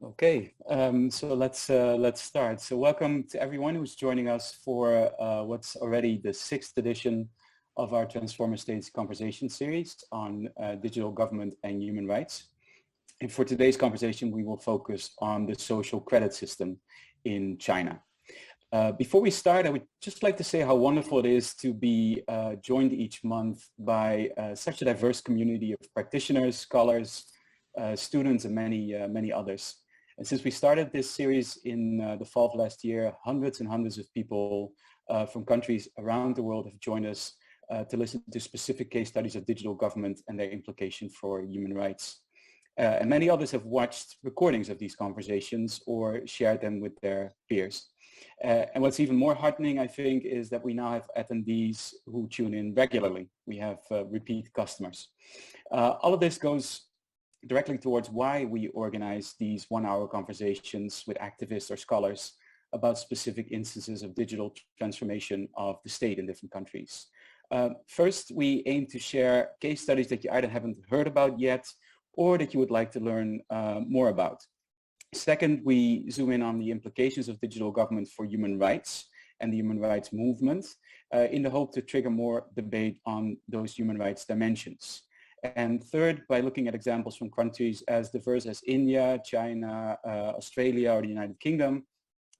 Okay, so let's start. So welcome to everyone who's joining us for what's already the 6th edition of our Transformer States conversation series on digital government and human rights. And for today's conversation, we will focus on the social credit system in China. Before we start, I would just like to say how wonderful it is to be joined each month by such a diverse community of practitioners, scholars, students, and many others. And since we started this series in the fall of last year, hundreds and hundreds of people from countries around the world have joined us to listen to specific case studies of digital government and their implication for human rights. And many others have watched recordings of these conversations or shared them with their peers. And what's even more heartening, I think, is that we now have attendees who tune in regularly. We have repeat customers. All of this goes directly towards why we organize these one-hour conversations with activists or scholars about specific instances of digital transformation of the state in different countries. First, we aim to share case studies that you either haven't heard about yet or that you would like to learn more about. Second, we zoom in on the implications of digital government for human rights and the human rights movement in the hope to trigger more debate on those human rights dimensions. And third, by looking at examples from countries as diverse as India, China, Australia, or the United Kingdom,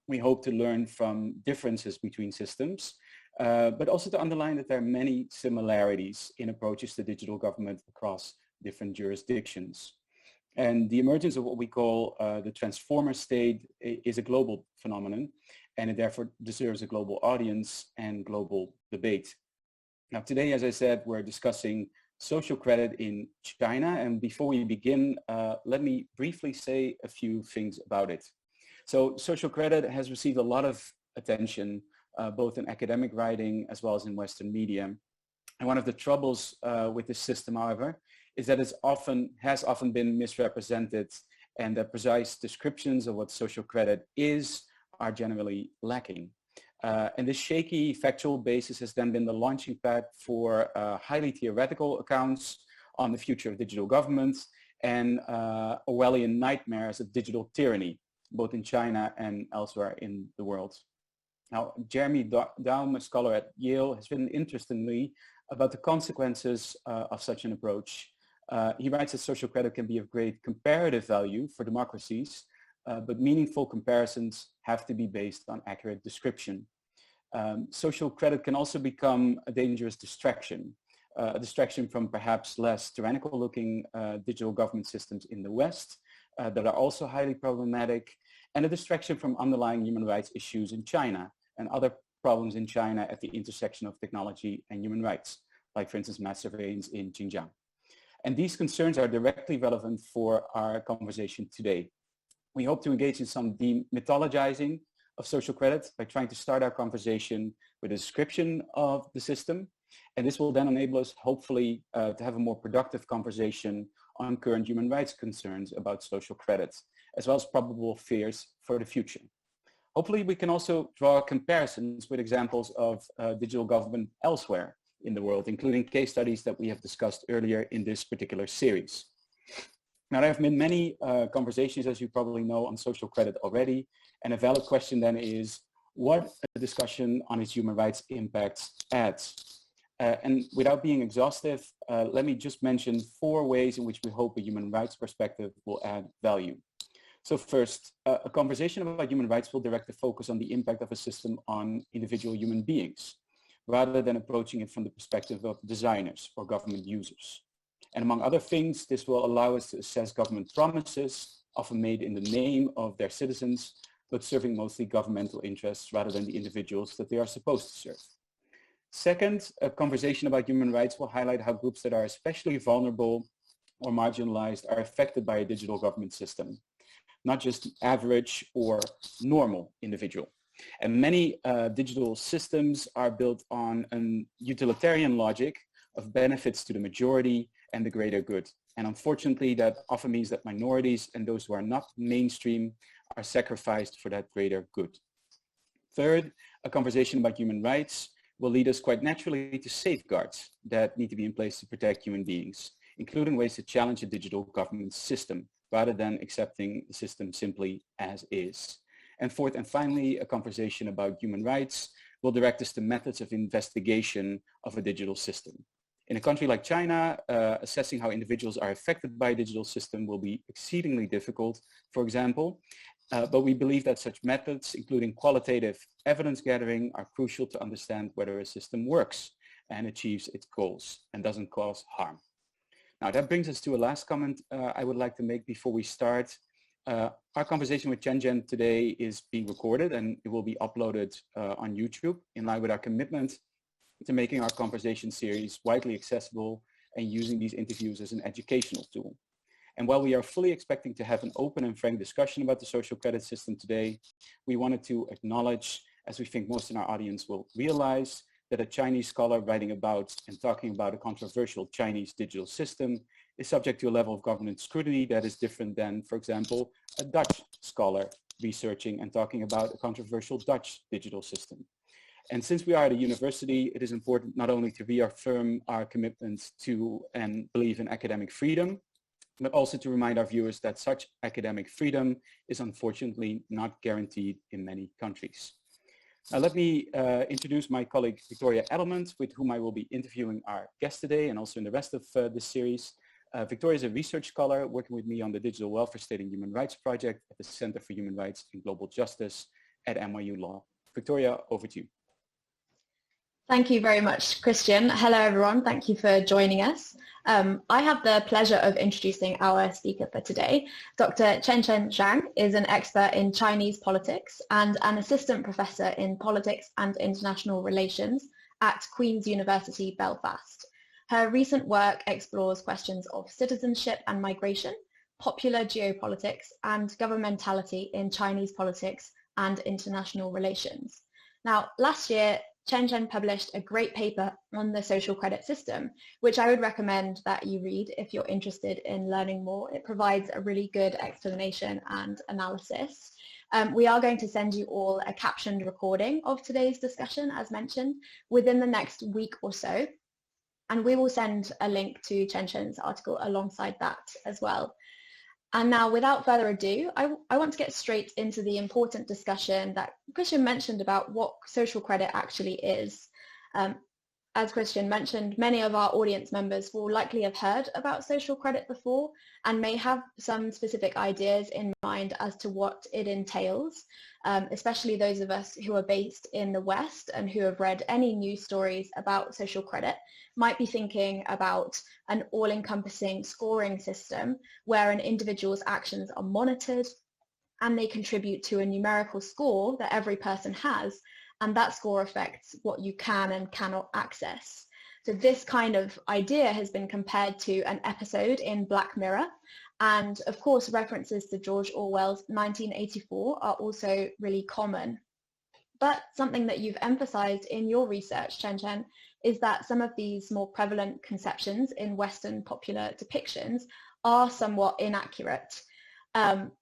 we hope to learn from differences between systems, but also to underline that there are many similarities in approaches to digital government across different jurisdictions. And the emergence of what we call the transformer state is a global phenomenon, and it therefore deserves a global audience and global debate. Now, today, as I said, we're discussing social credit in China. And before we begin, let me briefly say a few things about it. So social credit has received a lot of attention, both in academic writing as well as in Western media. And one of the troubles with this system, however, is that it has often been misrepresented, and the precise descriptions of what social credit is are generally lacking. And this shaky factual basis has then been the launching pad for highly theoretical accounts on the future of digital government and Orwellian nightmares of digital tyranny, both in China and elsewhere in the world. Now, Jeremy Daum, a scholar at Yale, has written interestingly about the consequences of such an approach. He writes that social credit can be of great comparative value for democracies, but meaningful comparisons have to be based on accurate description. Social credit can also become a dangerous distraction, a distraction from perhaps less tyrannical looking digital government systems in the West that are also highly problematic, and a distraction from underlying human rights issues in China and other problems in China at the intersection of technology and human rights, like for instance mass surveillance in Xinjiang. And these concerns are directly relevant for our conversation today. We hope to engage in some demythologizing of social credit by trying to start our conversation with a description of the system. And this will then enable us, hopefully, to have a more productive conversation on current human rights concerns about social credit, as well as probable fears for the future. Hopefully, we can also draw comparisons with examples of digital government elsewhere in the world, including case studies that we have discussed earlier in this particular series. Now, there have been many conversations, as you probably know, on social credit already, and a valid question then is, what a discussion on its human rights impacts adds? And without being exhaustive, let me just mention 4 ways in which we hope a human rights perspective will add value. So first, a conversation about human rights will direct the focus on the impact of a system on individual human beings, rather than approaching it from the perspective of designers or government users. And among other things, this will allow us to assess government promises, often made in the name of their citizens, but serving mostly governmental interests rather than the individuals that they are supposed to serve. Second, a conversation about human rights will highlight how groups that are especially vulnerable or marginalized are affected by a digital government system, not just the average or normal individual. And many digital systems are built on a utilitarian logic of benefits to the majority and the greater good. And unfortunately, that often means that minorities and those who are not mainstream are sacrificed for that greater good. Third, a conversation about human rights will lead us quite naturally to safeguards that need to be in place to protect human beings, including ways to challenge a digital government system, rather than accepting the system simply as is. And fourth and finally, a conversation about human rights will direct us to methods of investigation of a digital system. In a country like China, assessing how individuals are affected by a digital system will be exceedingly difficult, for example, but we believe that such methods, including qualitative evidence gathering, are crucial to understand whether a system works and achieves its goals and doesn't cause harm. Now that brings us to a last comment I would like to make before we start. Our conversation with Chen Zhen today is being recorded and it will be uploaded on YouTube in line with our commitment to making our conversation series widely accessible and using these interviews as an educational tool. And while we are fully expecting to have an open and frank discussion about the social credit system today, we wanted to acknowledge, as we think most in our audience will realize, that a Chinese scholar writing about and talking about a controversial Chinese digital system is subject to a level of government scrutiny that is different than, for example, a Dutch scholar researching and talking about a controversial Dutch digital system. And since we are at a university, it is important not only to reaffirm our commitment to and believe in academic freedom, but also to remind our viewers that such academic freedom is unfortunately not guaranteed in many countries. Now let me introduce my colleague Victoria Edelman, with whom I will be interviewing our guest today and also in the rest of this series. Victoria is a research scholar working with me on the Digital Welfare State and Human Rights Project at the Center for Human Rights and Global Justice at NYU Law. Victoria, over to you. Thank you very much, Christian. Hello, everyone. Thank you for joining us. I have the pleasure of introducing our speaker for today. Dr. Chen-Chen Zhang is an expert in Chinese politics and an assistant professor in politics and international relations at Queen's University, Belfast. Her recent work explores questions of citizenship and migration, popular geopolitics, and governmentality in Chinese politics and international relations. Now, last year, Chen published a great paper on the social credit system, which I would recommend that you read if you're interested in learning more. It provides a really good explanation and analysis. We are going to send you all a captioned recording of today's discussion, as mentioned, within the next week or so. And we will send a link to Chen-Chen's article alongside that as well. And now, without further ado, I want to get straight into the important discussion that Christian mentioned about what social credit actually is. As Christian mentioned, many of our audience members will likely have heard about social credit before and may have some specific ideas in mind as to what it entails, especially those of us who are based in the West and who have read any news stories about social credit might be thinking about an all-encompassing scoring system where an individual's actions are monitored and they contribute to a numerical score that every person has, and that score affects what you can and cannot access. So this kind of idea has been compared to an episode in Black Mirror, and of course references to George Orwell's 1984 are also really common. But something that you've emphasized in your research, Chen, is that some of these more prevalent conceptions in Western popular depictions are somewhat inaccurate.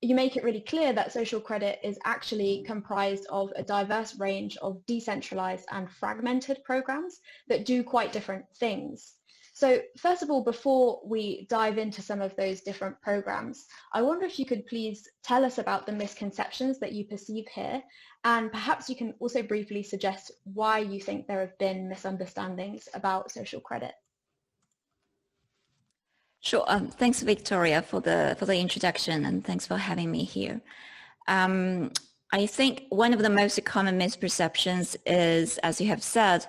You make it really clear that social credit is actually comprised of a diverse range of decentralized and fragmented programs that do quite different things. So first of all, before we dive into some of those different programs, I wonder if you could please tell us about the misconceptions that you perceive here, and perhaps you can also briefly suggest why you think there have been misunderstandings about social credit. Sure. Thanks, Victoria, for the introduction, and thanks for having me here. I think one of the most common misperceptions is, as you have said,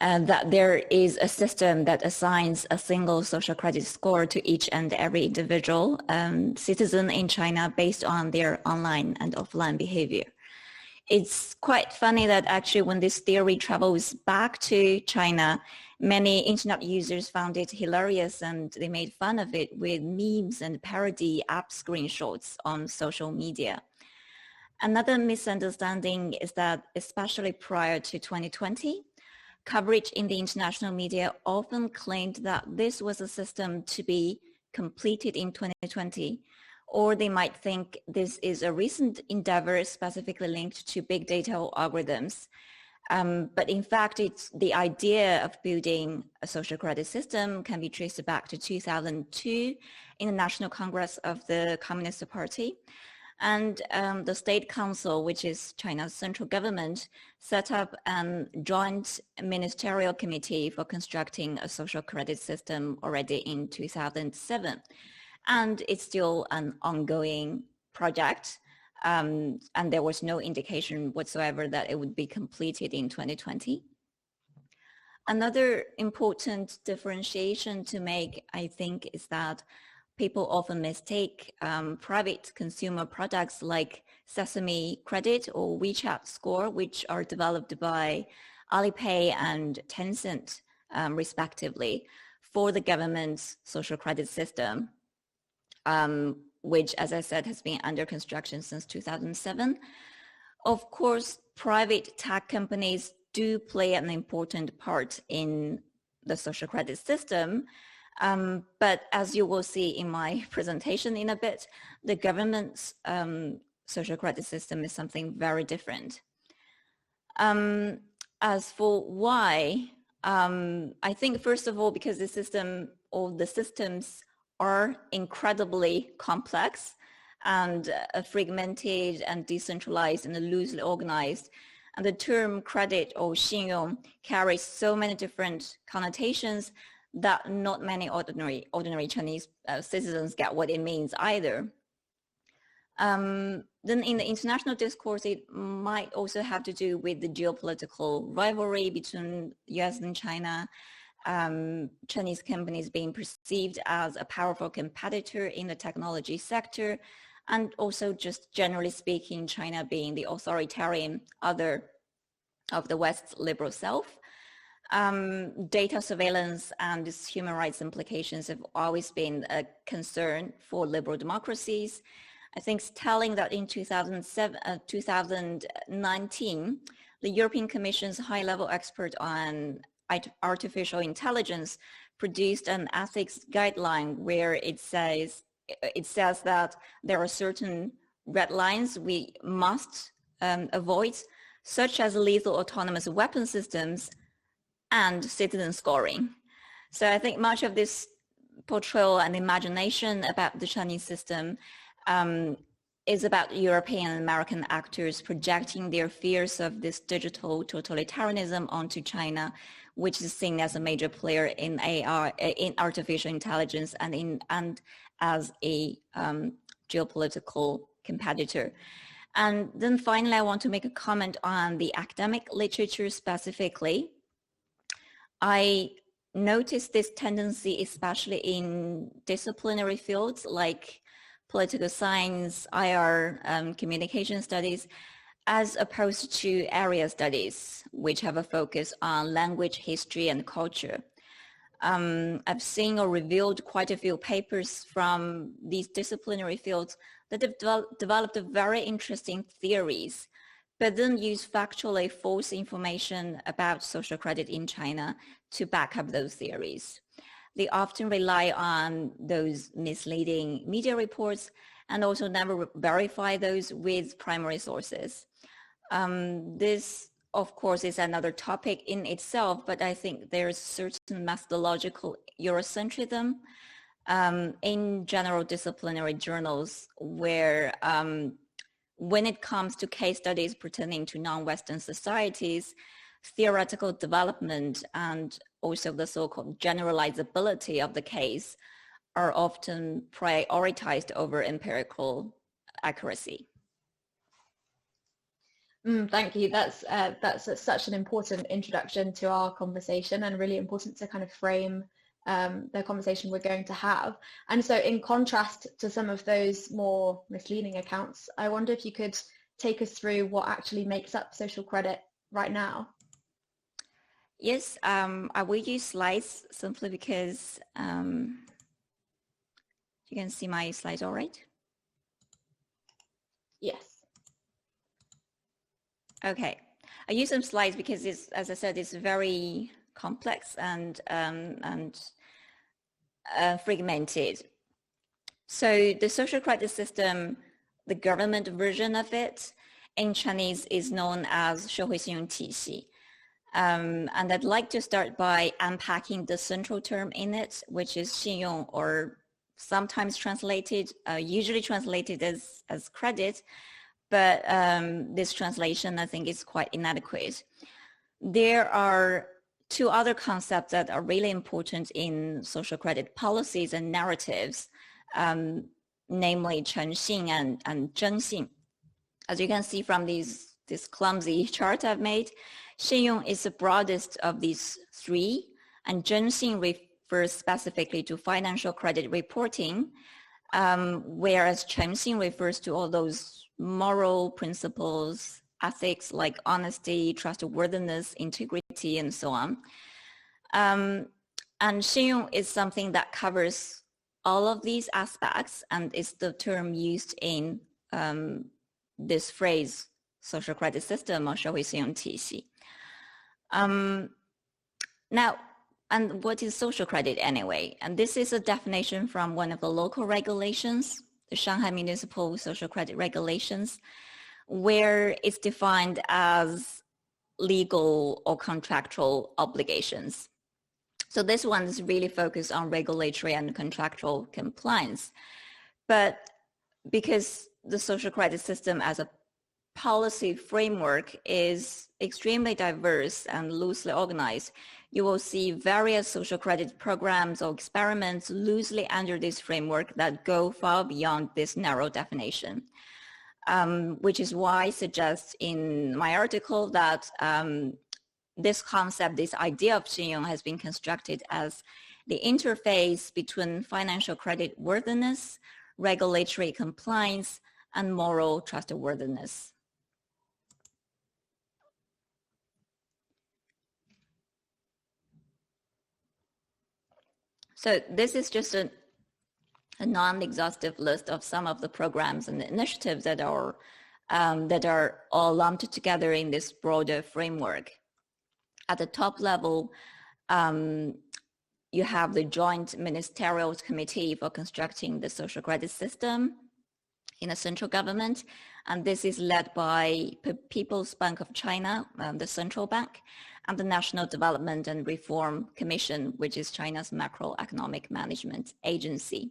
that there is a system that assigns a single social credit score to each and every individual citizen in China based on their online and offline behavior. It's quite funny that actually when this theory travels back to China, many internet users found it hilarious and they made fun of it with memes and parody app screenshots on social media. Another misunderstanding is that, especially prior to 2020, coverage in the international media often claimed that this was a system to be completed in 2020, or they might think this is a recent endeavor specifically linked to big data or algorithms. But in fact, it's the idea of building a social credit system can be traced back to 2002 in the National Congress of the Communist Party. And the State Council, which is China's central government, set up a joint ministerial committee for constructing a social credit system already in 2007. And it's still an ongoing project. And there was no indication whatsoever that it would be completed in 2020. Another important differentiation to make, I think, is that people often mistake private consumer products like Sesame Credit or WeChat Score, which are developed by Alipay and Tencent, respectively, for the government's social credit system, which, as I said, has been under construction since 2007. Of course, private tech companies do play an important part in the social credit system. But as you will see in my presentation in a bit, the government's social credit system is something very different. As for why, I think first of all, because the system or the systems are incredibly complex and fragmented and decentralized and loosely organized. And the term credit or 信用 carries so many different connotations that not many ordinary Chinese citizens get what it means either. Then in the international discourse, it might also have to do with the geopolitical rivalry between US and China, Chinese companies being perceived as a powerful competitor in the technology sector, and also just generally speaking, China being the authoritarian other of the West's liberal self. Data surveillance and its human rights implications have always been a concern for liberal democracies. I think it's telling that in 2019, the European Commission's high-level expert on artificial intelligence produced an ethics guideline where it says that there are certain red lines we must avoid, such as lethal autonomous weapon systems and citizen scoring. So I think much of this portrayal and imagination about the Chinese system is about European and American actors projecting their fears of this digital totalitarianism onto China, which is seen as a major player in AI, in artificial intelligence, and as a geopolitical competitor. And then finally, I want to make a comment on the academic literature specifically. I noticed this tendency, especially in disciplinary fields like political science, IR, communication studies, as opposed to area studies, which have a focus on language, history, and culture. I've seen or reviewed quite a few papers from these disciplinary fields that have developed very interesting theories, but then use factually false information about social credit in China to back up those theories. They often rely on those misleading media reports and also never verify those with primary sources. This, of course, is another topic in itself, but I think there's certain methodological Eurocentrism in general disciplinary journals where when it comes to case studies pertaining to non-Western societies, theoretical development and also the so-called generalizability of the case are often prioritized over empirical accuracy. Thank you. That's such an important introduction to our conversation and really important to kind of frame the conversation we're going to have. And so in contrast to some of those more misleading accounts, I wonder if you could take us through what actually makes up social credit right now. Yes, I will use slides simply because you can see my slides all right? Yes. Okay, I use some slides because it's, as I said, it's very complex and fragmented. So the social credit system, the government version of it in Chinese is known as 社会信用体系. And I'd like to start by unpacking the central term in it, which is 信用, or sometimes translated, usually translated as credit, but this translation I think is quite inadequate. There are two other concepts that are really important in social credit policies and narratives, namely 诚信 and 真信. As you can see from this clumsy chart I've made, 信用 is the broadest of these three, and 真信refers specifically to financial credit reporting, whereas 诚信 refers to all those moral principles, ethics like honesty, trustworthiness, integrity, and so on. And 信用 is something that covers all of these aspects, and is the term used in this phrase, social credit system, or 社会信用体系. Now, and what is social credit anyway? And this is a definition from one of the local regulations, the Shanghai Municipal Social Credit Regulations, where it's defined as legal or contractual obligations. So this one is really focused on regulatory and contractual compliance. But because the social credit system as a policy framework is extremely diverse and loosely organized, you will see various social credit programs or experiments loosely under this framework that go far beyond this narrow definition. Which is why I suggest in my article that this concept, this idea of 信用 has been constructed as the interface between financial credit worthiness, regulatory compliance, and moral trustworthiness. So this is just a non-exhaustive list of some of the programs and the initiatives that are all lumped together in this broader framework. At the top level, you have the Joint Ministerial Committee for Constructing the Social Credit System in the central government, and this is led by People's Bank of China, the central bank, and the National Development and Reform Commission, which is China's macroeconomic management agency.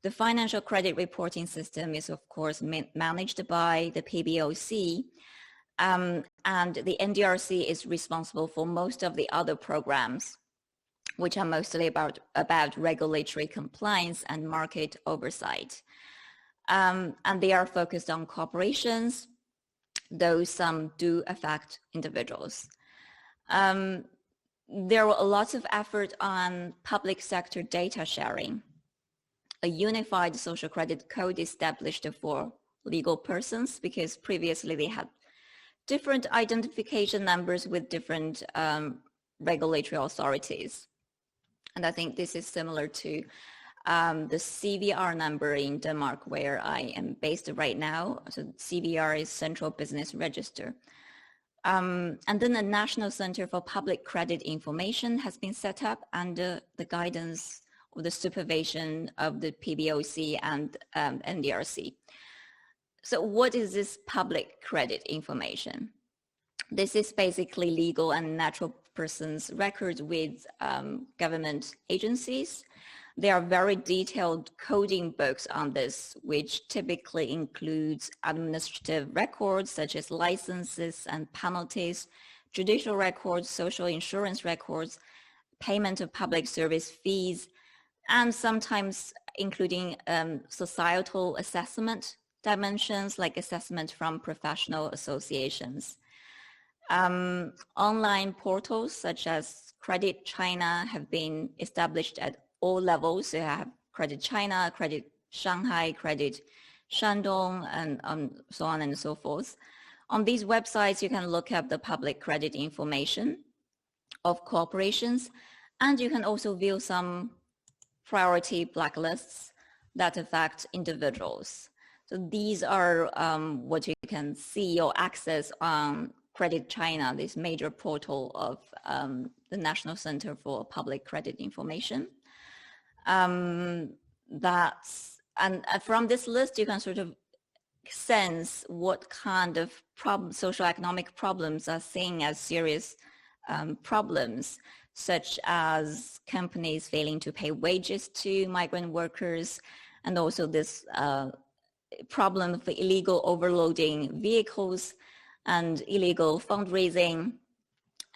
The financial credit reporting system is, of course, managed by the PBOC, and the NDRC is responsible for most of the other programs, which are mostly about regulatory compliance and market oversight. And they are focused on corporations, though some do affect individuals. There were lots of effort on public sector data sharing. A unified social credit code established for legal persons, because previously they had different identification numbers with different regulatory authorities. And I think this is similar to the CVR number in Denmark, where I am based right now. So CVR is Central Business Register. And then the National Center for Public Credit Information has been set up under the guidance or the supervision of the PBOC and NDRC. So what is this public credit information? This is basically legal and natural persons' records with government agencies. There are very detailed coding books on this, which typically includes administrative records such as licenses and penalties, judicial records, social insurance records, payment of public service fees, and sometimes including societal assessment dimensions like assessment from professional associations. Online portals such as Credit China have been established at all levels. They have Credit China, Credit Shanghai, Credit Shandong, and so on and so forth. On these websites, you can look up the public credit information of corporations, and you can also view some priority blacklists that affect individuals. So these are what you can see or access on Credit China, this major portal of the National Center for Public Credit Information. And from this list, you can sort of sense what kind of social economic problems are seen as serious problems, such as companies failing to pay wages to migrant workers, and also this problem of illegal overloading vehicles and illegal fundraising,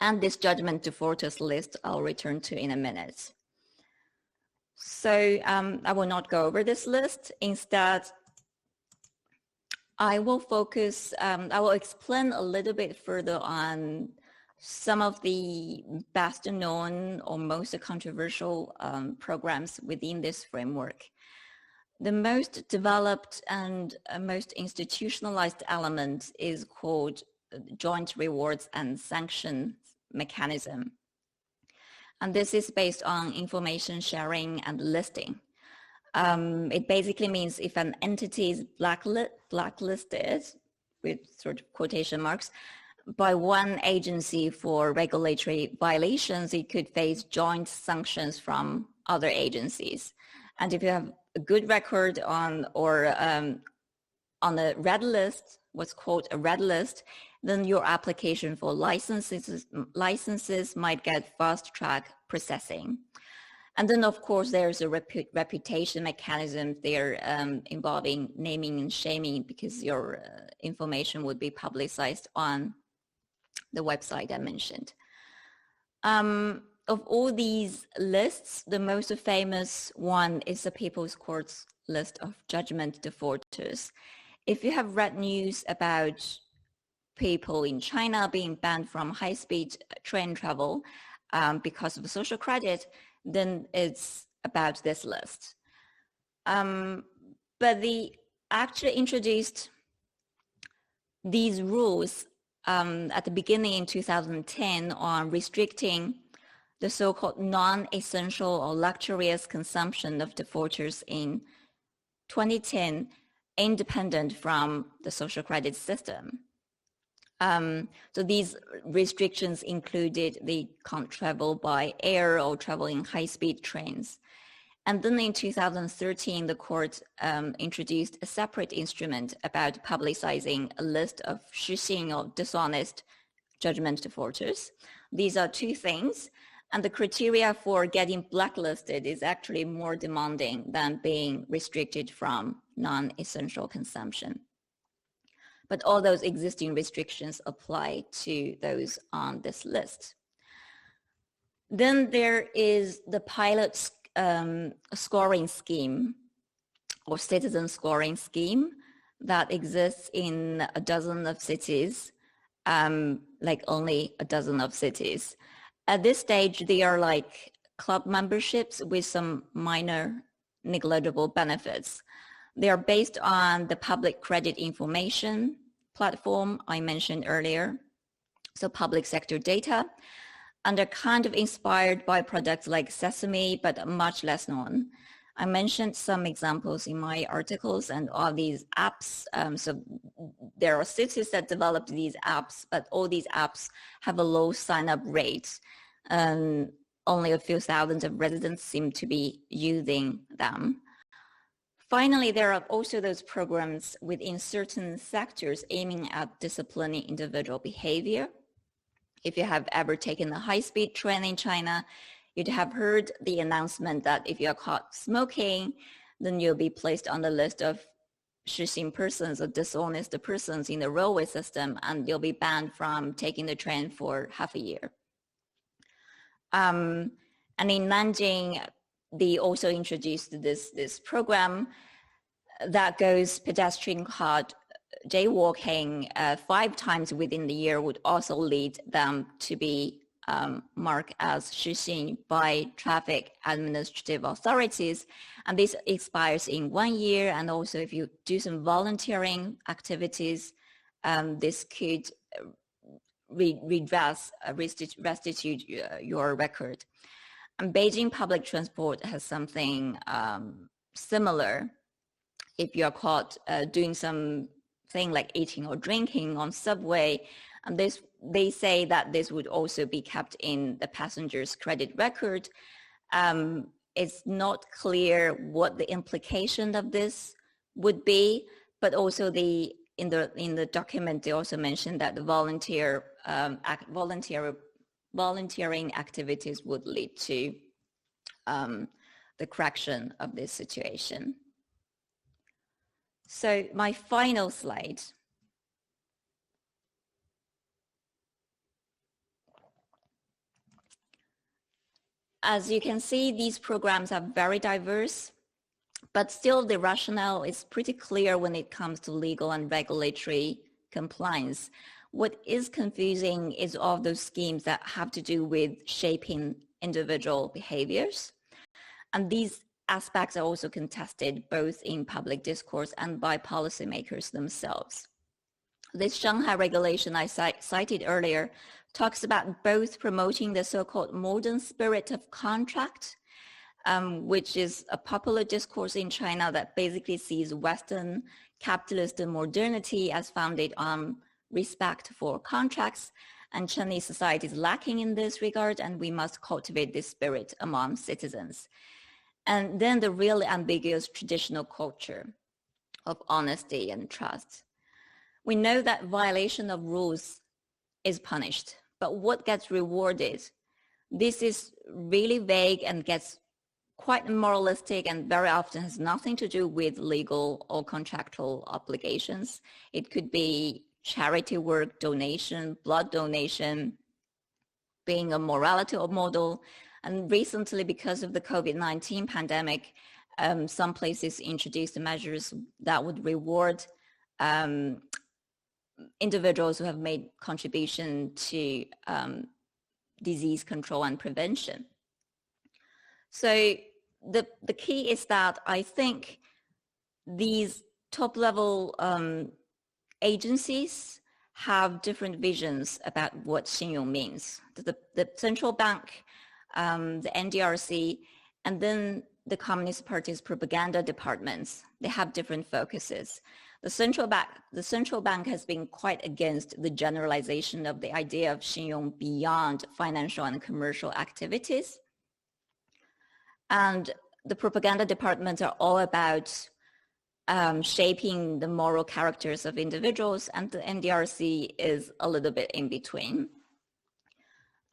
and this judgment defaulters list I'll return to in a minute. So I will not go over this list. Instead, I will focus, I will explain a little bit further on some of the best known or most controversial programs within this framework. The most developed and most institutionalized element is called joint rewards and sanctions mechanism. And this is based on information sharing and listing. It basically means if an entity is blacklisted, with sort of quotation marks, by one agency for regulatory violations, it could face joint sanctions from other agencies. And if you have a good record on a red list, what's called a red list, then your application for licenses might get fast track processing. And then of course there's a reputation mechanism there involving naming and shaming, because your information would be publicized on the website I mentioned. Of all these lists, the most famous one is the People's Court's list of judgment defaulters. If you have read news about people in China being banned from high-speed train travel because of social credit, then it's about this list. But they actually introduced these rules at the beginning in 2010 on restricting the so-called non-essential or luxurious consumption of defaulters in 2010, independent from the social credit system. So these restrictions included they can't travel by air or travel in high-speed trains. And then in 2013, the court introduced a separate instrument about publicizing a list of 失信 or dishonest judgment defaulters. These are two things, and the criteria for getting blacklisted is actually more demanding than being restricted from non-essential consumption. But all those existing restrictions apply to those on this list. Then there is the pilot scoring scheme or citizen scoring scheme that exists in a dozen of cities, like only a dozen of cities. At this stage, they are like club memberships with some minor negligible benefits. They are based on the public credit information platform I mentioned earlier, so public sector data, and they're kind of inspired by products like Sesame, but much less known. I mentioned some examples in my articles and all these apps. So there are cities that developed these apps, but all these apps have a low sign-up rate. Only a few thousand of residents seem to be using them. Finally, there are also those programs within certain sectors aiming at disciplining individual behavior. If you have ever taken a high-speed train in China, you'd have heard the announcement that if you're caught smoking, then you'll be placed on the list of 失信 persons or dishonest persons in the railway system, and you'll be banned from taking the train for half a year. And in Nanjing, they also introduced this program that goes pedestrian caught jaywalking 5 times within the year would also lead them to be marked as 失信 by traffic administrative authorities. And this expires in 1 year. And also if you do some volunteering activities, this could restitute your record. And Beijing public transport has something similar. If you're caught doing something like eating or drinking on subway, and they say that this would also be kept in the passenger's credit record. It's not clear what the implication of this would be, but also in the document they also mentioned that the voluntary volunteering activities would lead to the correction of this situation. So my final slide. As you can see, these programs are very diverse, but still the rationale is pretty clear when it comes to legal and regulatory compliance. What is confusing is all those schemes that have to do with shaping individual behaviors. And these aspects are also contested both in public discourse and by policymakers themselves. This Shanghai regulation I cited earlier talks about both promoting the so-called modern spirit of contract, which is a popular discourse in China that basically sees Western capitalist modernity as founded on respect for contracts, and Chinese society is lacking in this regard, and we must cultivate this spirit among citizens. And then the really ambiguous traditional culture of honesty and trust. We know that violation of rules is punished, but what gets rewarded? This is really vague and gets quite moralistic and very often has nothing to do with legal or contractual obligations. It could be charity work, donation, blood donation, being a morality model. And recently, because of the COVID-19 pandemic, some places introduced measures that would reward individuals who have made contribution to disease control and prevention. So the key is that I think these top level agencies have different visions about what Xinyong means. The central bank, the NDRC, and then the Communist Party's propaganda departments, they have different focuses. The central bank has been quite against the generalization of the idea of Xinyong beyond financial and commercial activities. And the propaganda departments are all about shaping the moral characters of individuals, and the NDRC is a little bit in between.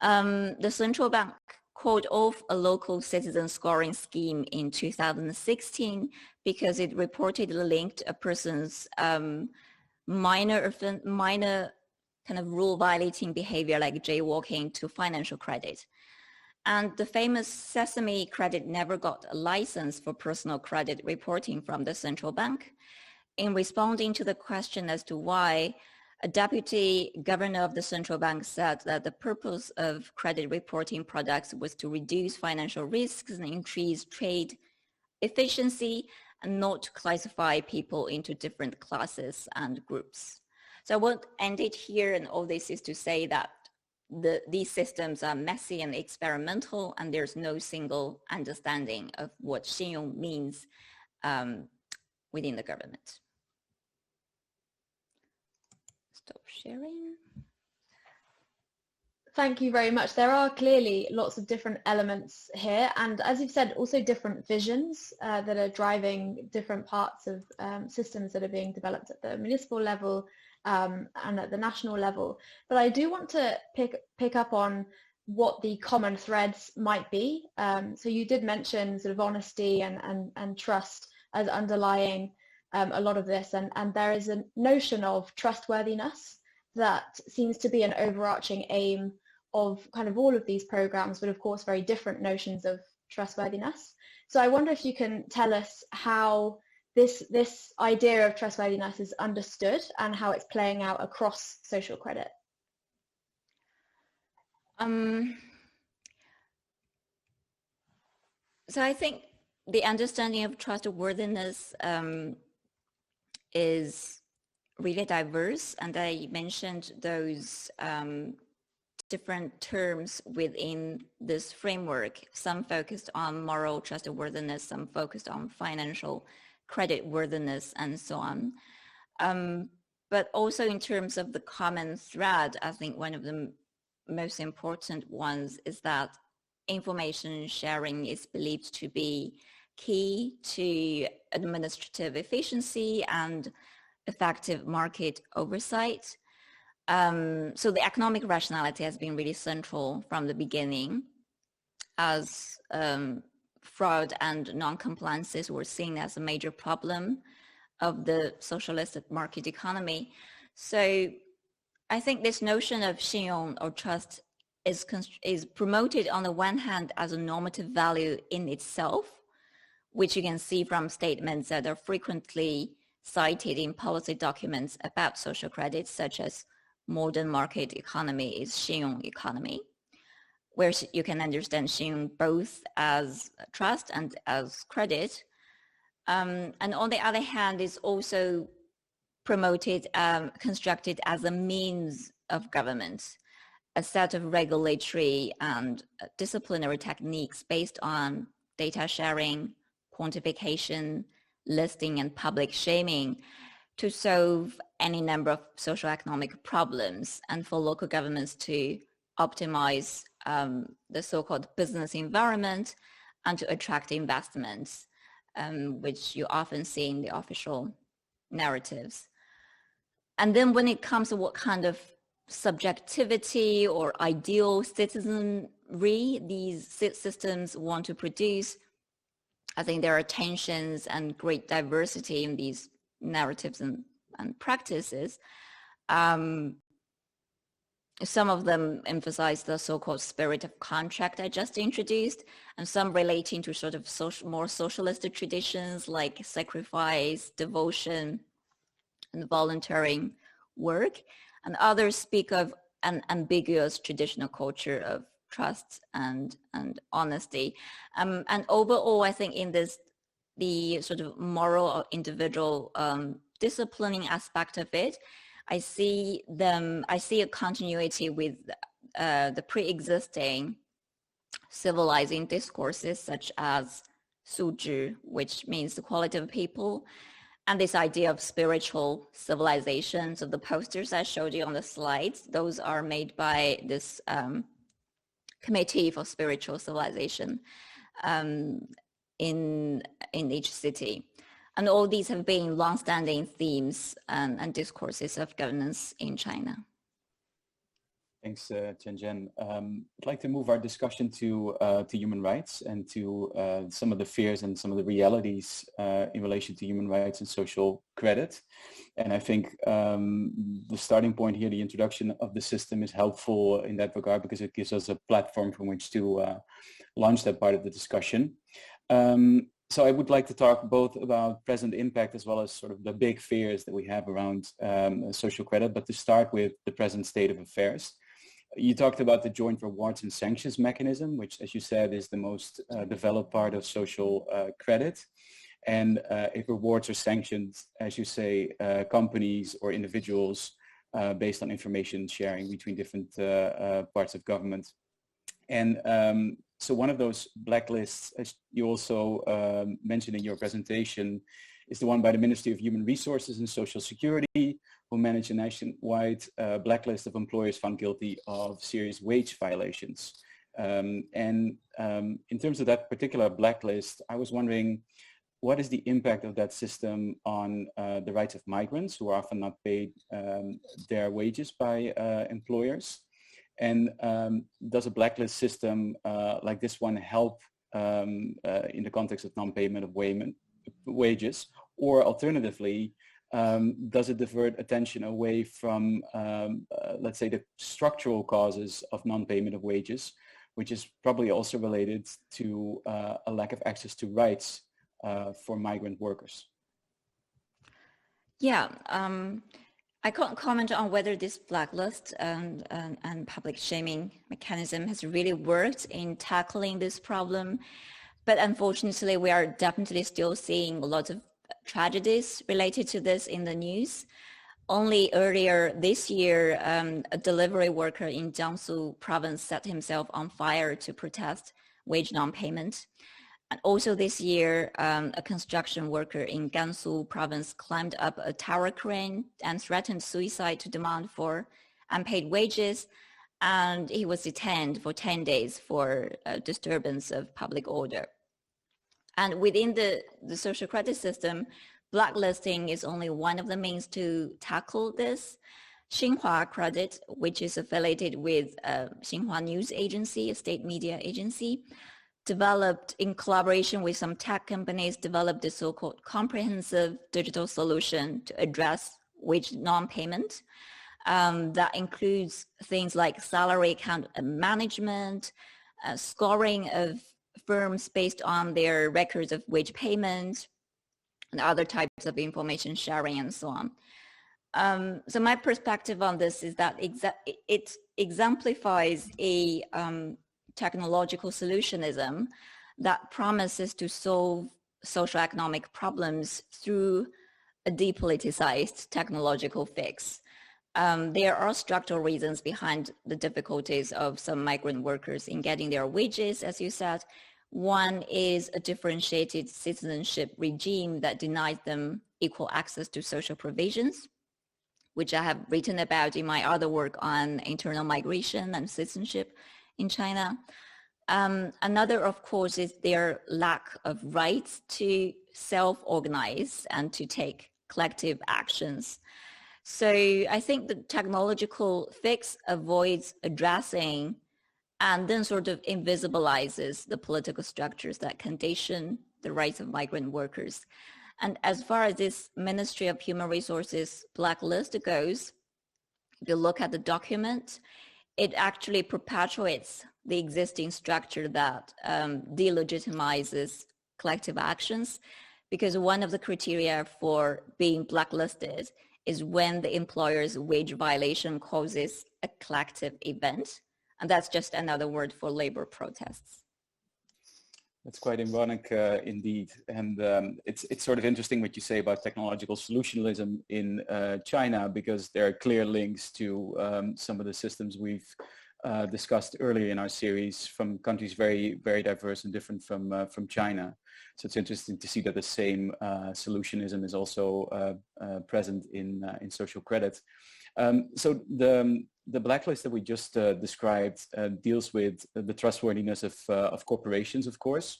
The central bank called off a local citizen scoring scheme in 2016 because it reportedly linked a person's minor kind of rule violating behavior like jaywalking to financial credit. And the famous Sesame credit never got a license for personal credit reporting from the central bank. In responding to the question as to why, a deputy governor of the central bank said that the purpose of credit reporting products was to reduce financial risks and increase trade efficiency and not to classify people into different classes and groups. So I won't end it here, and all this is to say that these systems are messy and experimental, and there's no single understanding of what Xinyong means within the government. Stop sharing. Thank you very much. There are clearly lots of different elements here, and as you've said, also different visions that are driving different parts of systems that are being developed at the municipal level and at the national level. But I do want to pick up on what the common threads might be. So you did mention sort of honesty and trust as underlying a lot of this, and there is a notion of trustworthiness that seems to be an overarching aim of kind of all of these programs, but of course very different notions of trustworthiness. So I wonder if you can tell us how this idea of trustworthiness is understood and how it's playing out across social credit. So I think the understanding of trustworthiness is really diverse, and I mentioned those different terms within this framework. Some focused on moral trustworthiness, some focused on financial creditworthiness, and so on. But also in terms of the common thread, I think one of the most important ones is that information sharing is believed to be key to administrative efficiency and effective market oversight. So the economic rationality has been really central from the beginning, as fraud and non-compliances were seen as a major problem of the socialist market economy. So I think this notion of 信用 or trust is promoted on the one hand as a normative value in itself, which you can see from statements that are frequently cited in policy documents about social credit, such as modern market economy is 信用 economy, where you can understand 信用 both as trust and as credit. And on the other hand, is also promoted, constructed as a means of government, a set of regulatory and disciplinary techniques based on data sharing, quantification, listing, and public shaming to solve any number of social economic problems and for local governments to optimize the so-called business environment and to attract investments, which you often see in the official narratives. And then when it comes to what kind of subjectivity or ideal citizenry these systems want to produce, I think there are tensions and great diversity in these narratives and practices. Some of them emphasize the so-called spirit of contract I just introduced, and some relating to sort of more socialist traditions like sacrifice, devotion, and volunteering work. And others speak of an ambiguous traditional culture of trust and honesty. And overall, I think in this, the sort of moral or individual disciplining aspect of it, I see a continuity with the pre-existing civilizing discourses such as 素质, which means the quality of people, and this idea of spiritual civilization. So the posters I showed you on the slides, those are made by this committee for spiritual civilization in each city. And all these have been long-standing themes and discourses of governance in China. Thanks, Chen Zhen. I'd like to move our discussion to human rights and to some of the fears and some of the realities in relation to human rights and social credit. And I think the starting point here, the introduction of the system, is helpful in that regard because it gives us a platform from which to launch that part of the discussion. So I would like to talk both about present impact as well as sort of the big fears that we have around social credit, but to start with the present state of affairs. You talked about the joint rewards and sanctions mechanism, which, as you said, is the most developed part of social credit. And it rewards or sanctions, as you say, companies or individuals based on information sharing between different parts of government. And so one of those blacklists, as you also mentioned in your presentation, is the one by the Ministry of Human Resources and Social Security, who manage a nationwide blacklist of employers found guilty of serious wage violations. And in terms of that particular blacklist, I was wondering, what is the impact of that system on the rights of migrants who are often not paid their wages by employers? And does a blacklist system like this one help in the context of non-payment of wages? Or alternatively, does it divert attention away from, let's say, the structural causes of non-payment of wages, which is probably also related to a lack of access to rights for migrant workers? Yeah, I can't comment on whether this blacklist and public shaming mechanism has really worked in tackling this problem. But unfortunately, we are definitely still seeing a lot of tragedies related to this in the news. Only earlier this year, a delivery worker in Jiangsu province set himself on fire to protest wage non-payment. And also this year, a construction worker in Gansu province climbed up a tower crane and threatened suicide to demand for unpaid wages. And he was detained for 10 days for disturbance of public order. And within the social credit system, blacklisting is only one of the means to tackle this. Xinhua Credit, which is affiliated with Xinhua News Agency, a state media agency, developed in collaboration with some tech companies, developed the so-called comprehensive digital solution to address wage non-payment. That includes things like salary account management, scoring of firms based on their records of wage payment, and other types of information sharing and so on. So my perspective on this is that it exemplifies a technological solutionism that promises to solve socioeconomic problems through a depoliticized technological fix. There are structural reasons behind the difficulties of some migrant workers in getting their wages, as you said. One is a differentiated citizenship regime that denies them equal access to social provisions, which I have written about in my other work on internal migration and citizenship in China. Another, of course, is their lack of rights to self-organize and to take collective actions. So I think the technological fix avoids addressing and then sort of invisibilizes the political structures that condition the rights of migrant workers. And as far as this Ministry of Human Resources blacklist goes, if you look at the document, it actually perpetuates the existing structure that delegitimizes collective actions, because one of the criteria for being blacklisted is when the employer's wage violation causes a collective event. And that's just another word for labor protests. That's quite ironic indeed. And it's sort of interesting what you say about technological solutionism in China, because there are clear links to some of the systems we've discussed earlier in our series from countries very, very diverse and different from China. So it's interesting to see that the same solutionism is also present in social credit. So the blacklist that we just described deals with the trustworthiness of corporations, of course,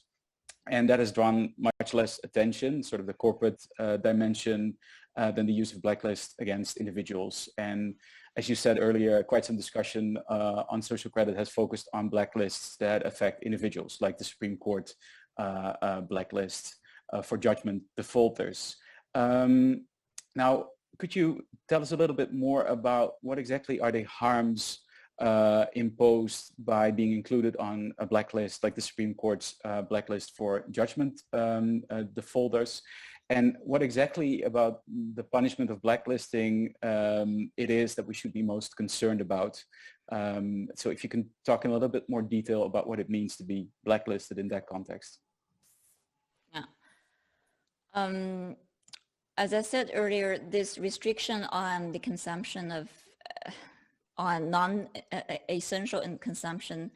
and that has drawn much less attention, sort of the corporate dimension, than the use of blacklist against individuals. And as you said earlier, quite some discussion on social credit has focused on blacklists that affect individuals, like the Supreme Court blacklist for judgment defaulters. Now, could you tell us a little bit more about what exactly are the harms imposed by being included on a blacklist like the Supreme Court's blacklist for judgment defaulters, and what exactly about the punishment of blacklisting it is that we should be most concerned about. So if you can talk in a little bit more detail about what it means to be blacklisted in that context. Yeah. As I said earlier, this restriction on the consumption of on non-essential consumption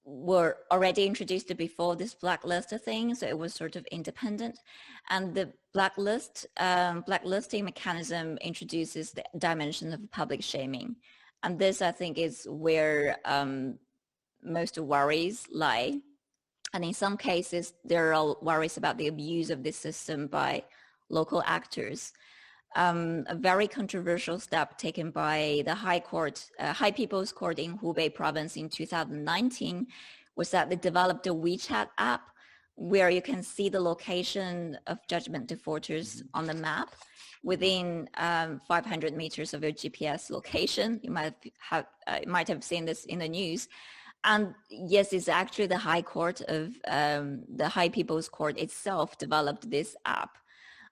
were already introduced before this blacklist thing, so it was sort of independent. And the blacklisting mechanism introduces the dimension of public shaming. And this, I think, is where most worries lie. And in some cases, there are worries about the abuse of this system by local actors. A very controversial step taken by the High People's Court in Hubei province in 2019 was that they developed a WeChat app where you can see the location of judgment defaulters on the map within 500 meters of your GPS location. You might have seen this in the news. And yes, it's actually the High Court of the High People's Court itself developed this app.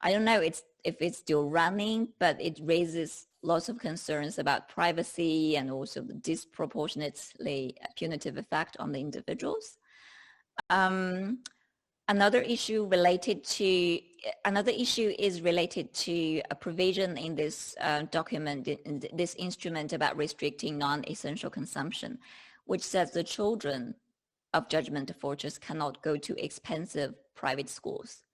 I don't know if it's still running, but it raises lots of concerns about privacy and also the disproportionately punitive effect on the individuals. Another issue is related to a provision in this document, in this instrument about restricting non-essential consumption, which says the children of judgment defaulters cannot go to expensive private schools.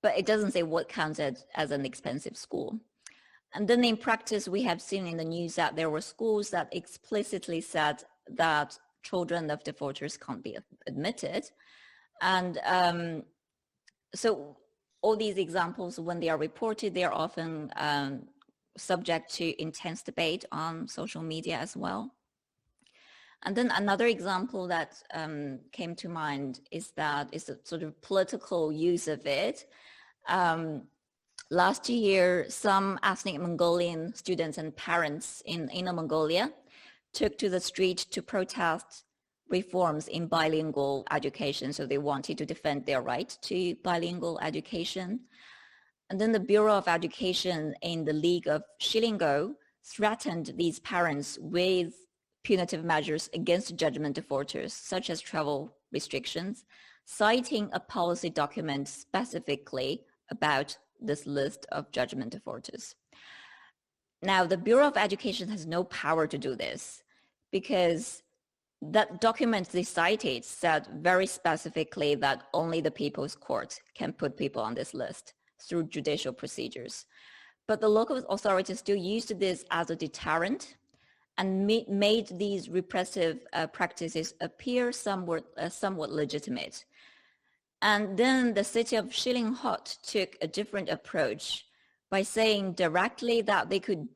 But it doesn't say what counts as an expensive school. And then in practice, we have seen in the news that there were schools that explicitly said that children of defaulters can't be admitted. And so all these examples, when they are reported, they are often subject to intense debate on social media as well. And then another example that came to mind is that is the sort of political use of it. Last year, some ethnic Mongolian students and parents in Inner Mongolia took to the street to protest reforms in bilingual education. So they wanted to defend their right to bilingual education. And then the Bureau of Education in the League of Shilingo threatened these parents with punitive measures against judgment defaulters, such as travel restrictions, citing a policy document specifically about this list of judgment defaulters. Now, the Bureau of Education has no power to do this because that document they cited said very specifically that only the People's Court can put people on this list through judicial procedures. But the local authorities still used this as a deterrent and made these repressive practices appear somewhat legitimate. And then the city of Shilinghot took a different approach by saying directly that they could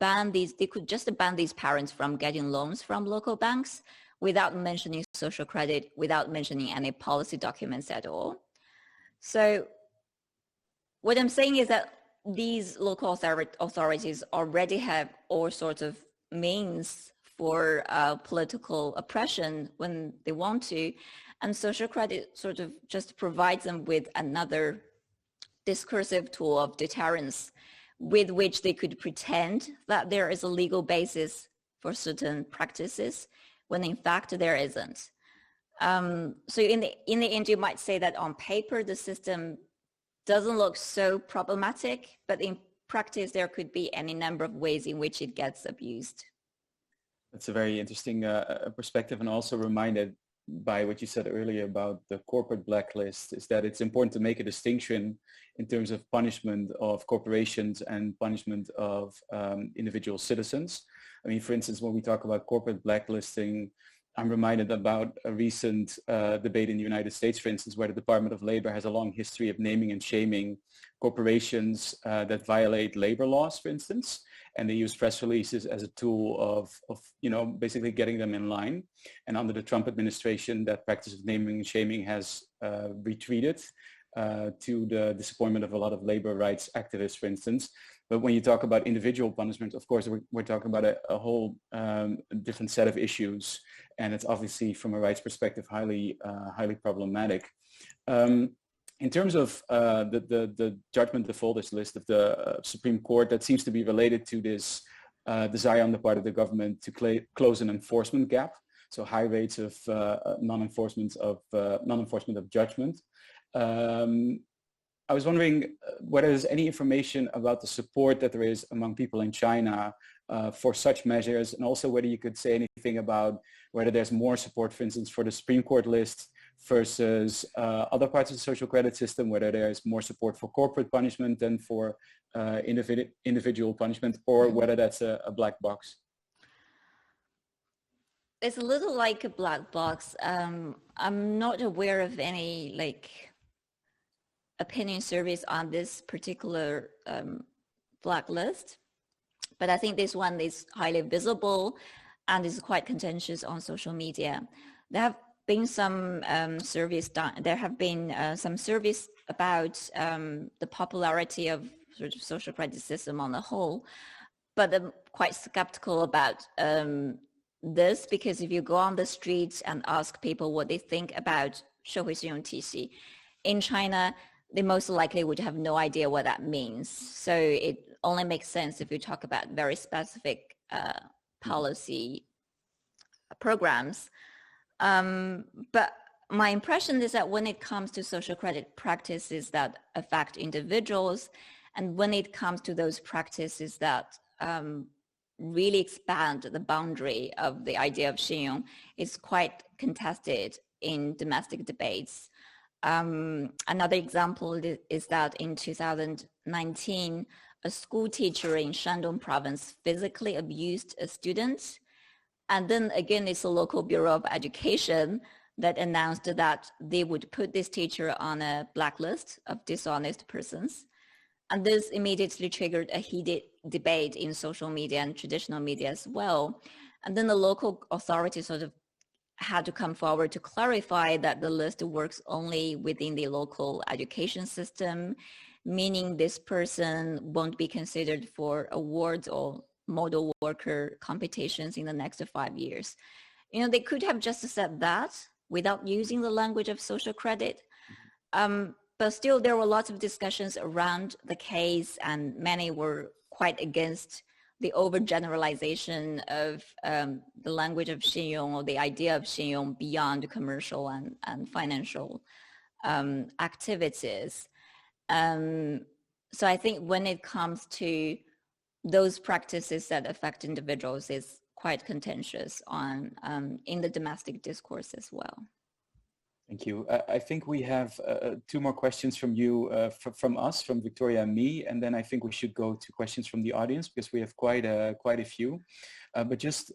just ban these parents from getting loans from local banks without mentioning social credit, without mentioning any policy documents at all. So what I'm saying is that these local authorities already have all sorts of means for political oppression when they want to, and social credit sort of just provides them with another discursive tool of deterrence with which they could pretend that there is a legal basis for certain practices when in fact there isn't. So in the end, you might say that on paper, the system doesn't look so problematic, but in practice, there could be any number of ways in which it gets abused. That's a very interesting perspective, and also reminded by what you said earlier about the corporate blacklist, is that it's important to make a distinction in terms of punishment of corporations and punishment of individual citizens. I mean, for instance, when we talk about corporate blacklisting, I'm reminded about a recent debate in the United States, for instance, where the Department of Labor has a long history of naming and shaming corporations that violate labor laws, for instance, and they use press releases as a tool of basically getting them in line. And under the Trump administration, that practice of naming and shaming has retreated to the disappointment of a lot of labor rights activists, for instance. But when you talk about individual punishment, of course, we're talking about a whole different set of issues, and it's obviously, from a rights perspective, highly problematic. In terms of the judgment defaulters list of the Supreme Court, that seems to be related to this desire on the part of the government to close an enforcement gap, so high rates of non-enforcement of judgment. I was wondering whether there's any information about the support that there is among people in China for such measures, and also whether you could say anything about whether there's more support, for instance, for the Supreme Court list versus other parts of the social credit system, whether there's more support for corporate punishment than for individual punishment, or whether that's a black box. It's a little like a black box. I'm not aware of any opinion surveys on this particular blacklist, but I think this one is highly visible and is quite contentious on social media. There have been some surveys done. There have been some surveys about the popularity of sort of social credit system on the whole, but I'm quite skeptical about this, because if you go on the streets and ask people what they think about 社会信用体系 in China, they most likely would have no idea what that means. So it only makes sense if you talk about very specific policy programs. But my impression is that when it comes to social credit practices that affect individuals, and when it comes to those practices that really expand the boundary of the idea of 信用, is quite contested in domestic debates. Another example is that in 2019, a school teacher in Shandong province physically abused a student. And then again, it's a local Bureau of Education that announced that they would put this teacher on a blacklist of dishonest persons. And this immediately triggered a heated debate in social media and traditional media as well. And then the local authorities sort of had to come forward to clarify that the list works only within the local education system, meaning this person won't be considered for awards or model worker competitions in the next 5 years. You know, they could have just said that without using the language of social credit. But still, there were lots of discussions around the case, and many were quite against the overgeneralization of the language of 信用 or the idea of 信用 beyond commercial and financial activities. So I think when it comes to those practices that affect individuals is quite contentious on in the domestic discourse as well. Thank you. I think we have 2 more questions from you, from us, from Victoria and me, and then I think we should go to questions from the audience because we have quite a few. But just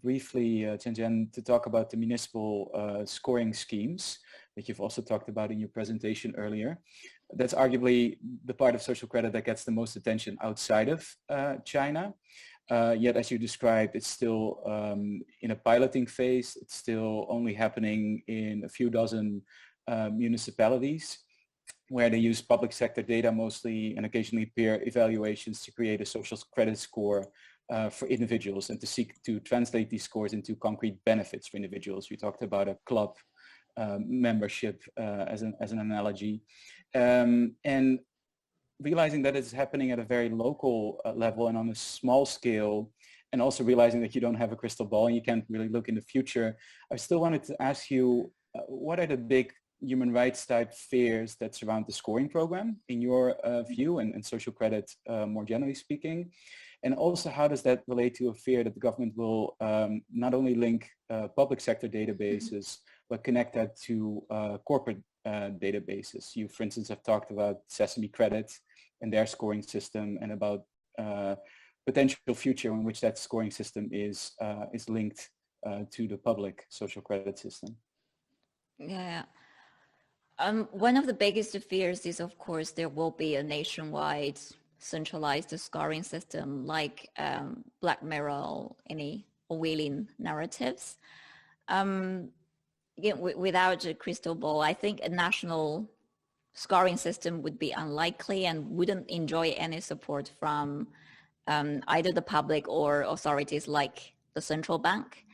briefly, Chen, to talk about the municipal scoring schemes that you've also talked about in your presentation earlier. That's arguably the part of social credit that gets the most attention outside of China. Yet, as you described, it's still in a piloting phase. It's still only happening in a few dozen municipalities where they use public sector data mostly and occasionally peer evaluations to create a social credit score for individuals and to seek to translate these scores into concrete benefits for individuals. You talked about a club membership as an analogy. And realizing that it's happening at a very local level and on a small scale, and also realizing that you don't have a crystal ball and you can't really look in the future, I still wanted to ask you, what are the big human rights type fears that surround the scoring program in your view and social credit more generally speaking? And also, how does that relate to a fear that the government will not only link public sector databases, but connect that to corporate databases? You, for instance, have talked about Sesame Credit and their scoring system, and about potential future in which that scoring system is linked to the public social credit system. Yeah. One of the biggest fears is, of course, there will be a nationwide centralized scoring system like Black Mirror or any Orwellian narratives. Again, without a crystal ball, I think a national scoring system would be unlikely and wouldn't enjoy any support from either the public or authorities like the central bank,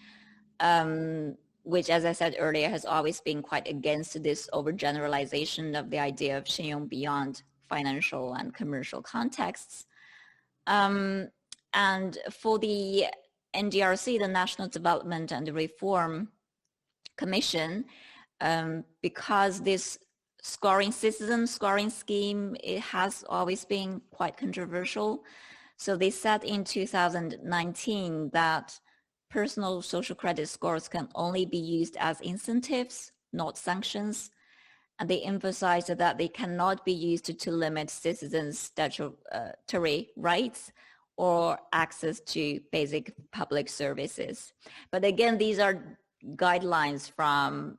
which, as I said earlier, has always been quite against this overgeneralization of the idea of 信用 beyond financial and commercial contexts. And for the NDRC, the National Development and Reform Commission, because this scoring scheme, it has always been quite controversial. So they said in 2019 that personal social credit scores can only be used as incentives, not sanctions. And they emphasized that they cannot be used to limit citizens' statutory rights or access to basic public services. But again, these are guidelines from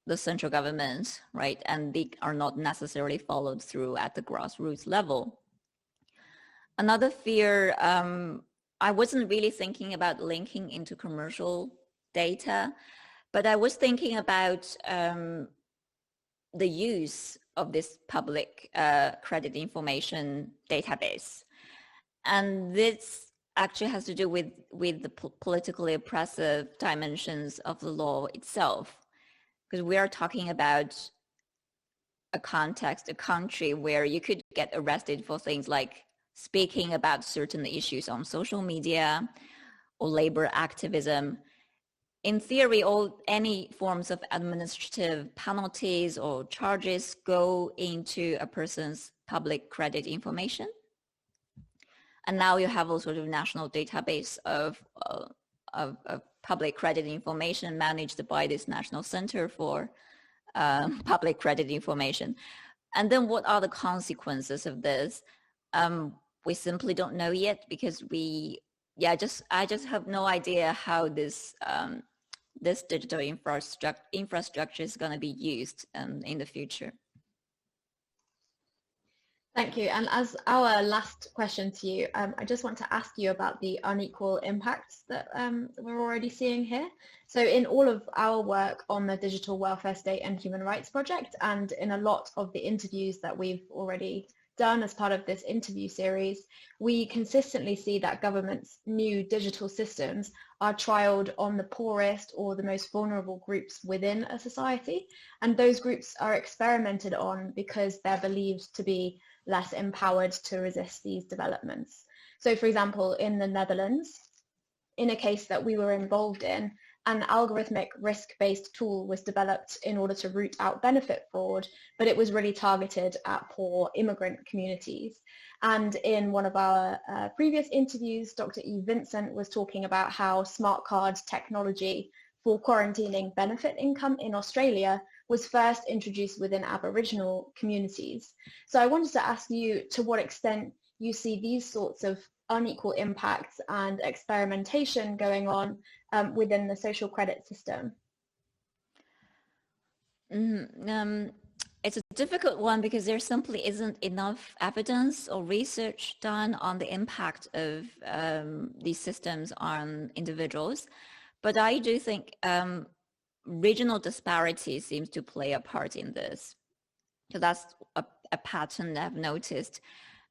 the central government, right? And they are not necessarily followed through at the grassroots level. Another fear, I wasn't really thinking about linking into commercial data, but I was thinking about the use of this public credit information database. And this actually has to do with the politically oppressive dimensions of the law itself, because we are talking about a context, a country where you could get arrested for things like speaking about certain issues on social media or labor activism. In theory, any forms of administrative penalties or charges go into a person's public credit information. And now you have a sort of national database of public credit information managed by this National Center for Public Credit Information. And then what are the consequences of this? We simply don't know yet, because I just have no idea how this this digital infrastructure is going to be used in the future. Thank you. And as our last question to you, I just want to ask you about the unequal impacts that we're already seeing here. So in all of our work on the Digital Welfare State and Human Rights Project, and in a lot of the interviews that we've already done as part of this interview series, we consistently see that governments' new digital systems are trialed on the poorest or the most vulnerable groups within a society. And those groups are experimented on because they're believed to be less empowered to resist these developments. So for example, in the Netherlands, in a case that we were involved in, an algorithmic risk-based tool was developed in order to root out benefit fraud, but it was really targeted at poor immigrant communities. And in one of our previous interviews, Dr. Eve Vincent was talking about how smart card technology for quarantining benefit income in Australia was first introduced within Aboriginal communities. So I wanted to ask you to what extent you see these sorts of unequal impacts and experimentation going on within the social credit system. It's a difficult one because there simply isn't enough evidence or research done on the impact of these systems on individuals. But I do think regional disparity seems to play a part in this. So that's a pattern I've noticed.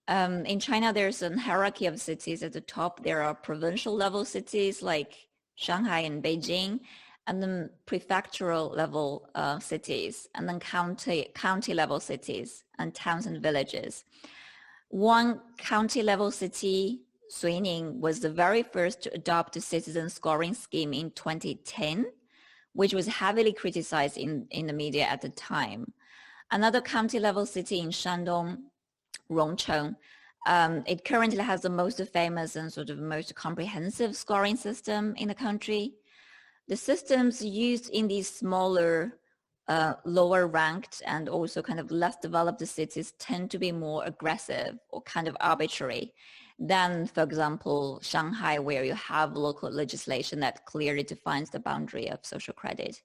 In China, there's a hierarchy of cities. At the top, there are provincial level cities like Shanghai and Beijing, and then prefectural level cities, and then county level cities and towns and villages. One county level city, Suining, was the very first to adopt a citizen scoring scheme in 2010, which was heavily criticized in the media at the time. Another county level city in Shandong, Rongcheng, it currently has the most famous and sort of most comprehensive scoring system in the country. The systems used in these smaller, lower ranked and also kind of less developed cities tend to be more aggressive or kind of arbitrary than, for example, Shanghai, where you have local legislation that clearly defines the boundary of social credit.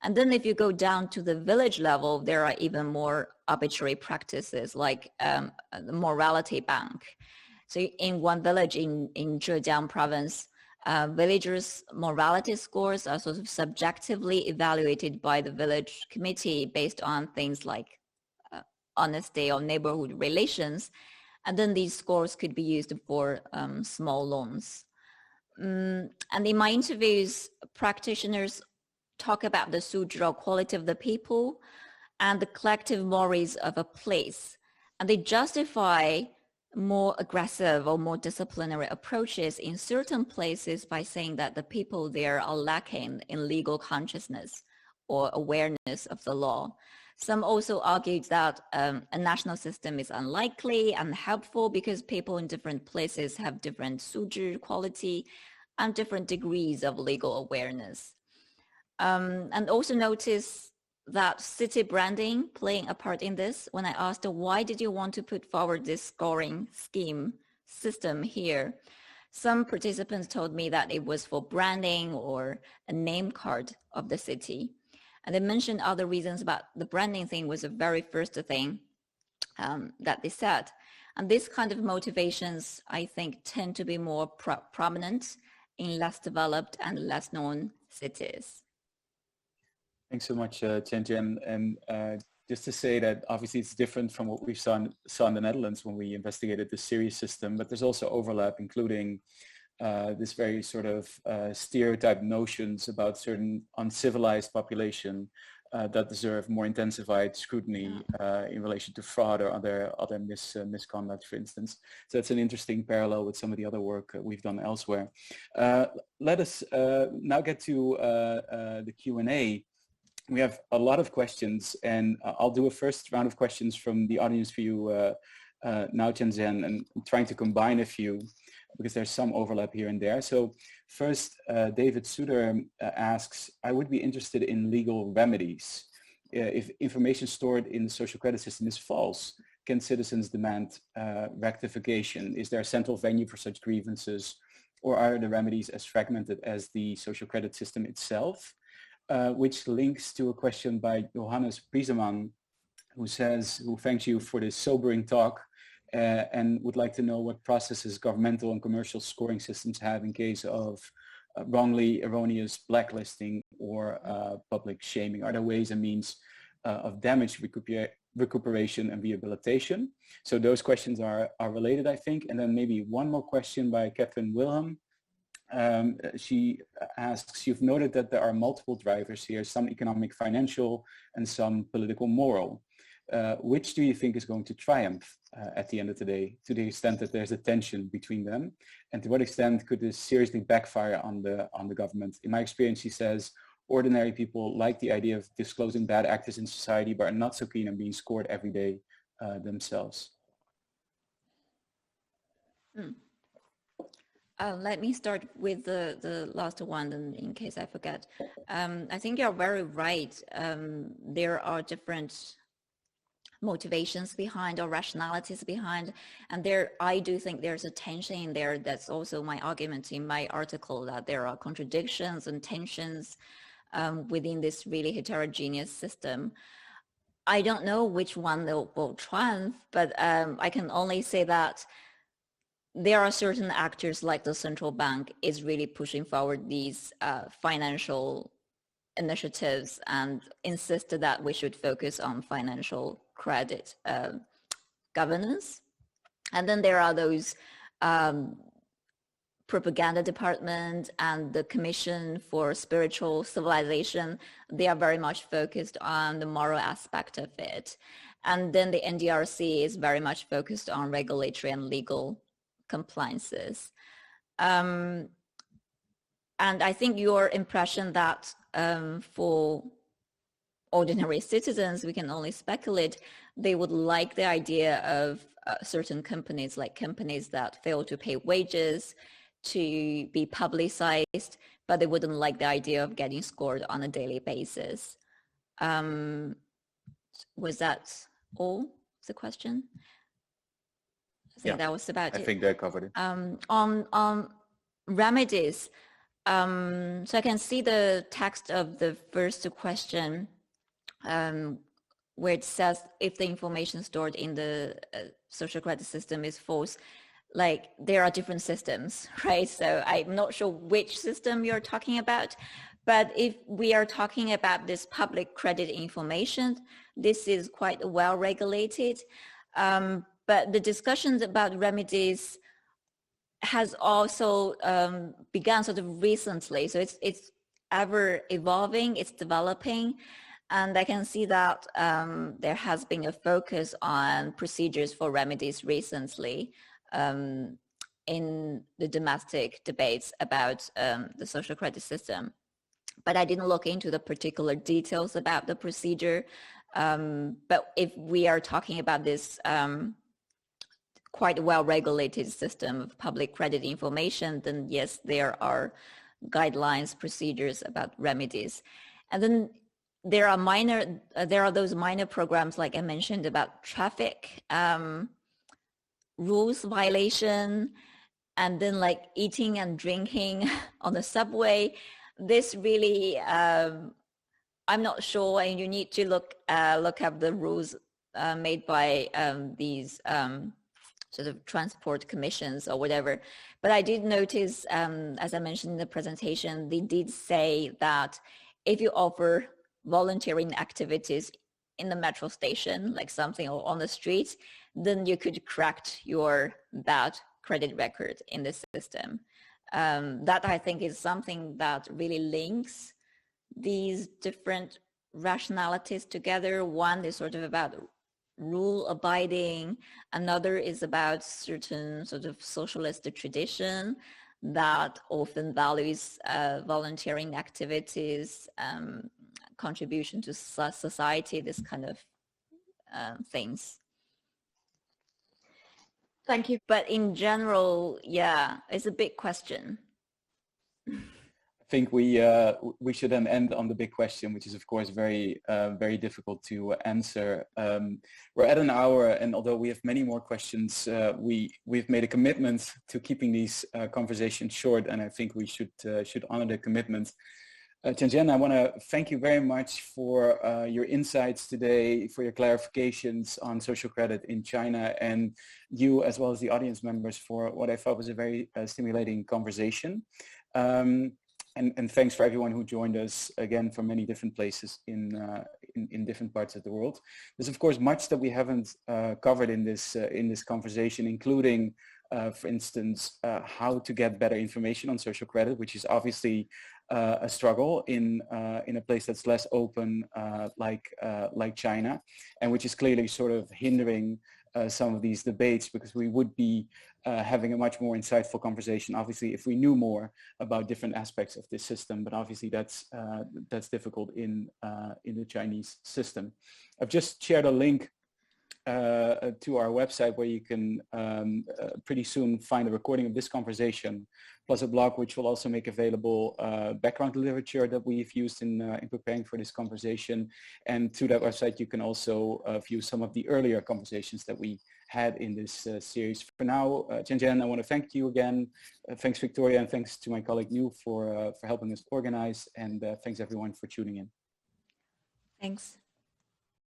And then if you go down to the village level, there are even more arbitrary practices like the morality bank. So in one village in Zhejiang province, villagers' morality scores are sort of subjectively evaluated by the village committee based on things like honesty or neighborhood relations. And then these scores could be used for small loans. And in my interviews, practitioners talk about the suzhi quality of the people and the collective mores of a place. And they justify more aggressive or more disciplinary approaches in certain places by saying that the people there are lacking in legal consciousness or awareness of the law. Some also argued that a national system is unlikely and helpful because people in different places have different suzhi quality and different degrees of legal awareness. And also notice that city branding playing a part in this. When I asked, why did you want to put forward this scoring scheme system here? Some participants told me that it was for branding or a name card of the city. And they mentioned other reasons, but the branding thing was the very first thing that they said. And these kind of motivations, I think, tend to be more prominent in less developed and less known cities. Thanks so much, Chen. And just to say that obviously it's different from what we saw in the Netherlands when we investigated the Syrian system, but there's also overlap, including this very sort of stereotype notions about certain uncivilized population that deserve more intensified scrutiny in relation to fraud or other misconduct, for instance. So it's an interesting parallel with some of the other work we've done elsewhere. Let us now get to the Q&A. We have a lot of questions, and I'll do a first round of questions from the audience for you now, Chen, and I'm trying to combine a few because there's some overlap here and there. So first, David Suter asks, I would be interested in legal remedies. If information stored in the social credit system is false, can citizens demand rectification? Is there a central venue for such grievances, or are the remedies as fragmented as the social credit system itself? Which links to a question by Johannes Briesemann, who thanks you for this sobering talk. and would like to know what processes governmental and commercial scoring systems have in case of wrongly erroneous blacklisting or public shaming. Are there ways and means of damage recuperation and rehabilitation? So those questions are related, I think. And then maybe one more question by Catherine Wilhelm. She asks, you've noted that there are multiple drivers here, some economic, financial, and some political, moral. Which do you think is going to triumph at the end of the day, to the extent that there's a tension between them? And to what extent could this seriously backfire on the government? In my experience, she says, ordinary people like the idea of disclosing bad actors in society, but are not so keen on being scored every day themselves. Let me start with the last one, and in case I forget. I think you're very right. There are different motivations behind or rationalities behind, and I do think there's a tension in there. That's also my argument in my article, that there are contradictions and tensions within this really heterogeneous system. I don't know which one will triumph, but I can only say that there are certain actors like the central bank is really pushing forward these financial initiatives and insisted that we should focus on financial credit governance. And then there are those propaganda department and the Commission for Spiritual Civilization. They are very much focused on the moral aspect of it. And then the NDRC is very much focused on regulatory and legal compliances. And I think your impression that for ordinary citizens, we can only speculate, they would like the idea of certain companies, like companies that fail to pay wages, to be publicized, but they wouldn't like the idea of getting scored on a daily basis. Was that all the question? I think that was about it. I think that covered it. On remedies, so I can see the text of the first question where it says if the information stored in the social credit system is false, like there are different systems, right? So I'm not sure which system you're talking about, but if we are talking about this public credit information, this is quite well regulated. But the discussions about remedies has also begun sort of recently. So it's ever evolving, it's developing. And I can see that there has been a focus on procedures for remedies recently in the domestic debates about the social credit system. But I didn't look into the particular details about the procedure. But if we are talking about this quite well-regulated system of public credit information, then yes, there are guidelines, procedures about remedies. And then there are those minor programs, like I mentioned, about traffic rules violation, and then like eating and drinking on the subway. This really, I'm not sure, and you need to look up the rules made by these sort of transport commissions or whatever. But I did notice, as I mentioned in the presentation, they did say that if you offer volunteering activities in the metro station, like something on the street, then you could correct your bad credit record in the system. That I think is something that really links these different rationalities together. One is sort of about rule abiding, another is about certain sort of socialist tradition that often values volunteering activities, contribution to society, this kind of things. Thank you. But in general, yeah, it's a big question. I think we should then end on the big question, which is of course very very difficult to answer. We're at an hour, and although we have many more questions, we've made a commitment to keeping these conversations short, and I think we should honor the commitment. Chen, I want to thank you very much for your insights today, for your clarifications on social credit in China, and you as well as the audience members for what I thought was a very stimulating conversation. And thanks for everyone who joined us again from many different places in different parts of the world. There's of course much that we haven't covered in this conversation, including for instance, how to get better information on social credit, which is obviously a struggle in a place that's less open like China, and which is clearly sort of hindering some of these debates, because we would be having a much more insightful conversation, obviously, if we knew more about different aspects of this system. But obviously, that's difficult in the Chinese system. I've just shared a link to our website where you can pretty soon find a recording of this conversation, plus a blog which will also make available background literature that we've used in preparing for this conversation. And to that website you can also view some of the earlier conversations that we had in this series. For now, Chen, I want to thank you again. Thanks Victoria, and thanks to my colleague New for helping us organize, and thanks everyone for tuning in. Thanks.